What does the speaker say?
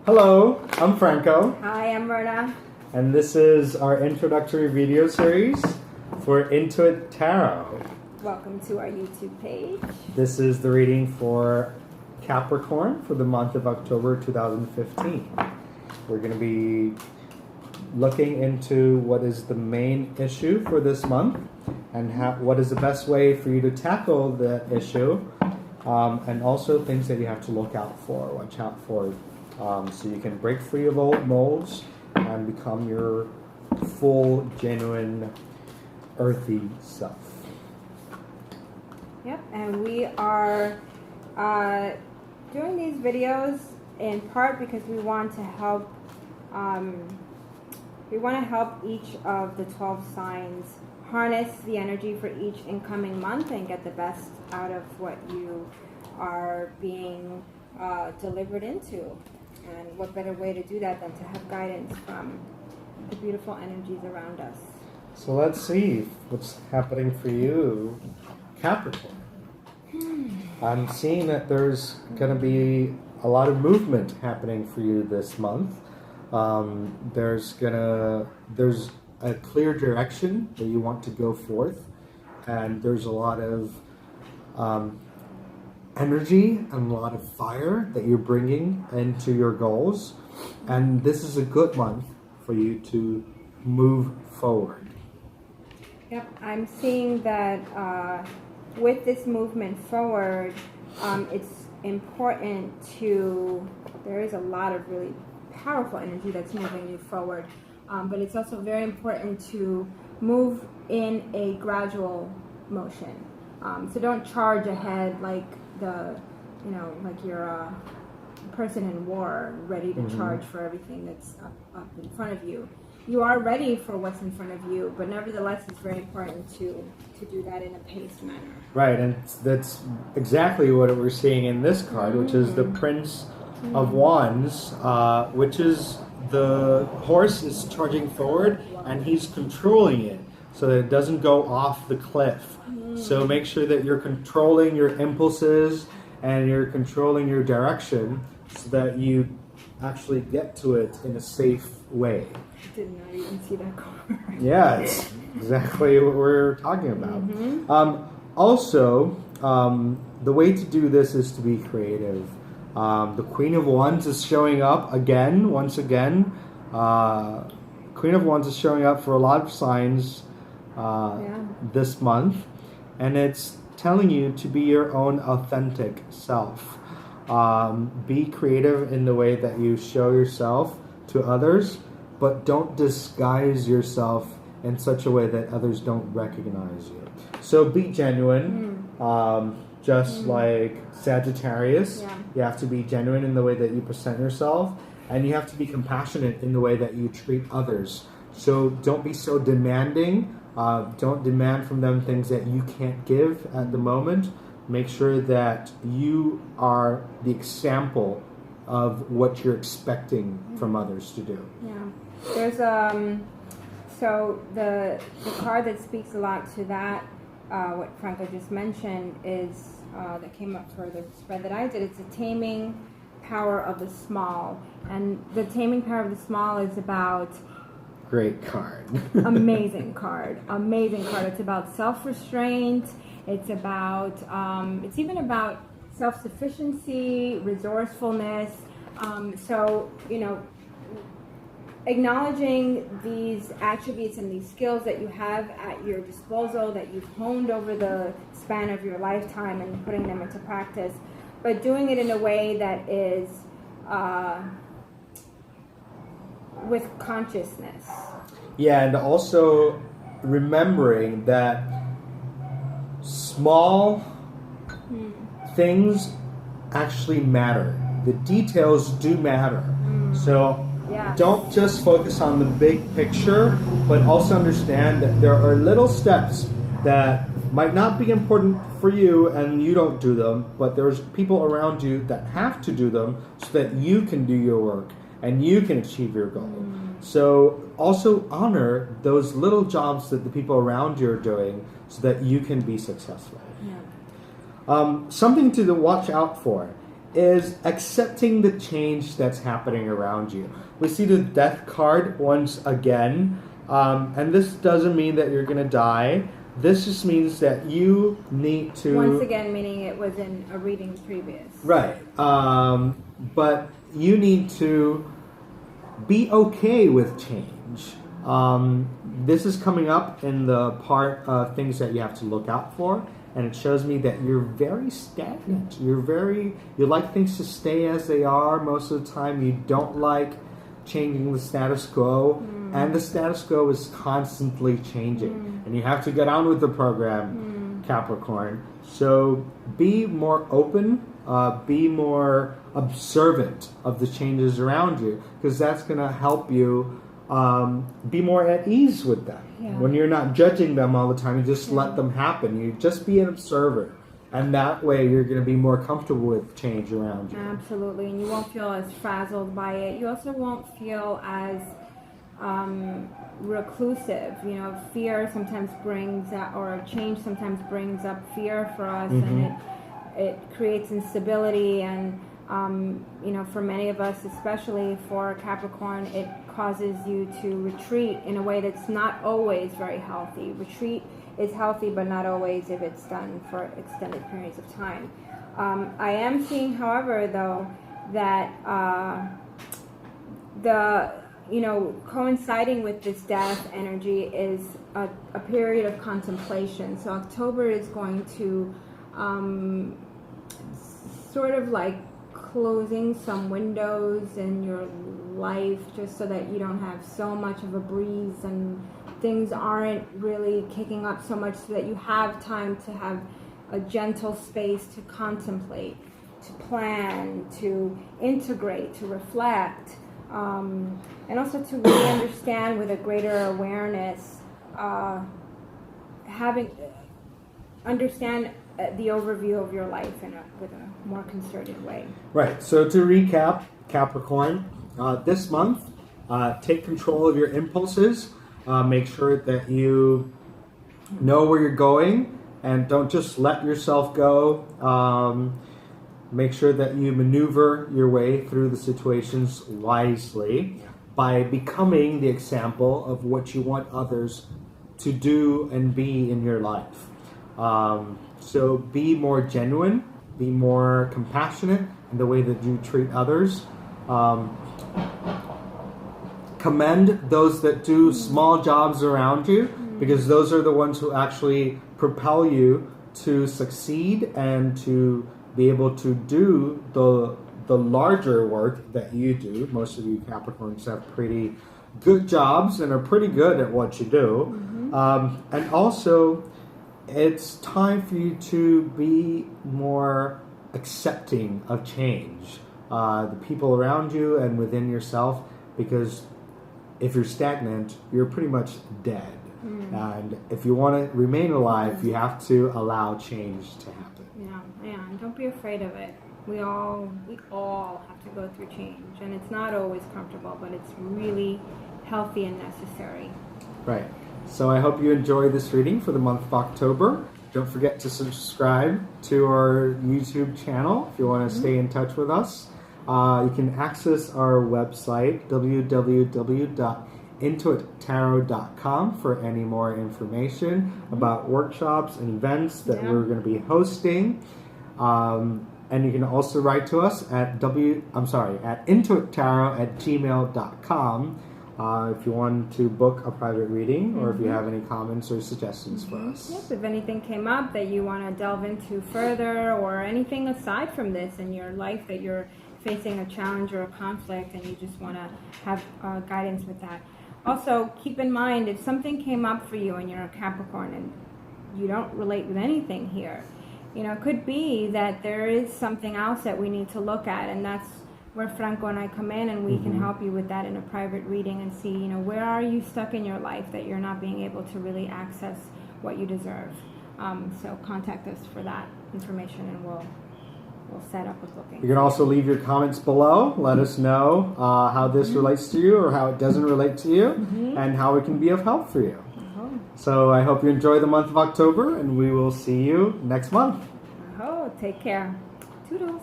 Hello, I'm Franco. Hi, I'm Myrna. And this is our introductory video series for Intuit Tarot. Welcome to our YouTube page. This is the reading for Capricorn for the month of October 2015. We're going to be looking into what is the main issue for this month and what is the best way for you to tackle the issue, and also things that you have to watch out for, so you can break free of old molds and become your full, genuine, earthy self. Yep, and we are doing these videos in part because we want to help. We want to help each of the 12 signs harness the energy for each incoming month and get the best out of what you are being delivered into. And what better way to do that than to have guidance from the beautiful energies around us. So let's see what's happening for you, Capricorn. I'm seeing that there's going to be a lot of movement happening for you this month. There's a clear direction that you want to go forth, and there's a lot of energy and a lot of fire that you're bringing into your goals, and this is a good month for you to move forward. Yep, I'm seeing that with this movement forward, it's important there is a lot of really powerful energy that's moving you forward, but it's also very important to move in a gradual motion. So don't charge ahead like you're a person in war, ready to charge for everything that's up in front of you. You are ready for what's in front of you, but nevertheless, it's very important to do that in a paced manner. Right, and that's exactly what we're seeing in this card, which is the Prince of Wands, which is the horse is charging forward, and he's controlling it so that it doesn't go off the cliff. So make sure that you're controlling your impulses and you're controlling your direction so that you actually get to it in a safe way. I did not even see that card. Yeah, it's exactly what we're talking about. Also, the way to do this is to be creative. The Queen of Wands is showing up once again. Queen of Wands is showing up for a lot of signs this month. And it's telling you to be your own authentic self. Be creative in the way that you show yourself to others, but don't disguise yourself in such a way that others don't recognize you. So be genuine, just like Sagittarius. Yeah. You have to be genuine in the way that you present yourself, and you have to be compassionate in the way that you treat others. So don't be so demanding. Don't demand from them things that you can't give at the moment. Make sure that you are the example of what you're expecting from others to do. Yeah. There's so the card that speaks a lot to that, what Franco just mentioned, is that came up for the spread that I did. It's the taming power of the small, and the taming power of the small is about. Great card. Amazing card. It's about self-restraint. It's about, it's even about self-sufficiency, resourcefulness. So, acknowledging these attributes and these skills that you have at your disposal, that you've honed over the span of your lifetime, and putting them into practice, but doing it in a way that is with consciousness. Yeah, and also remembering that small things actually matter. The details do matter. So don't just focus on the big picture, but also understand that there are little steps that might not be important for you and you don't do them, but there's people around you that have to do them so that you can do your work and you can achieve your goal. So also honor those little jobs that the people around you are doing so that you can be successful. Something to watch out for is accepting the change that's happening around you. We see the Death card once again, and this doesn't mean that you're going to die. This just means that you need to... Once again, meaning it was in a reading previous. Right. But you need to be okay with change. This is coming up in the part of things that you have to look out for. And it shows me that you're very stagnant. You like things to stay as they are most of the time. You don't like changing the status quo. And the status quo is constantly changing. And you have to get on with the program, Capricorn. So be more open, be more observant of the changes around you, because that's going to help you be more at ease with them. Yeah. When you're not judging them all the time, you just let them happen. You just be an observer. And that way you're going to be more comfortable with change around you. Absolutely. And you won't feel as frazzled by it. You also won't feel as reclusive. You know, fear sometimes brings out, or change sometimes brings up fear for us, and it creates instability, and you know, for many of us, especially for Capricorn, it causes you to retreat in a way that's not always very healthy. Retreat is healthy, but not always if it's done for extended periods of time. I am seeing, however, though, that coinciding with this death energy is a period of contemplation. So October is going to sort of like closing some windows in your life, just so that you don't have so much of a breeze and things aren't really kicking up so much, so that you have time to have a gentle space to contemplate, to plan, to integrate, to reflect, and also to really understand with a greater awareness, understand the overview of your life with a more concerted way. Right. So to recap, Capricorn, this month, take control of your impulses. Make sure that you know where you're going and don't just let yourself go. Make sure that you maneuver your way through the situations wisely by becoming the example of what you want others to do and be in your life. So be more genuine, be more compassionate in the way that you treat others. Commend those that do small jobs around you, because those are the ones who actually propel you to succeed and to be able to do the larger work that you do. Most of you Capricorns have pretty good jobs and are pretty good at what you do. And also, it's time for you to be more accepting of change, the people around you and within yourself, because if you're stagnant, you're pretty much dead. And if you want to remain alive, you have to allow change to happen. Yeah, and don't be afraid of it. We all have to go through change, and it's not always comfortable, but it's really healthy and necessary. Right. So I hope you enjoy this reading for the month of October. Don't forget to subscribe to our YouTube channel if you want to stay in touch with us. You can access our website, www.intuittarot.com, for any more information about workshops and events that we're going to be hosting. And you can also write to us at intuittarot@gmail.com. If you want to book a private reading, or if you have any comments or suggestions for us. Yes, if anything came up that you want to delve into further, or anything aside from this in your life that you're facing a challenge or a conflict and you just want to have guidance with that. Also, keep in mind, if something came up for you and you're a Capricorn and you don't relate with anything here, you know, it could be that there is something else that we need to look at, and that's where Franco and I come in, and we can help you with that in a private reading and see, you know, where are you stuck in your life that you're not being able to really access what you deserve. So contact us for that information, and we'll set up with looking. You can also leave your comments below. Let us know how this relates to you, or how it doesn't relate to you, and how it can be of help for you. So I hope you enjoy the month of October, and we will see you next month. Take care. Toodles.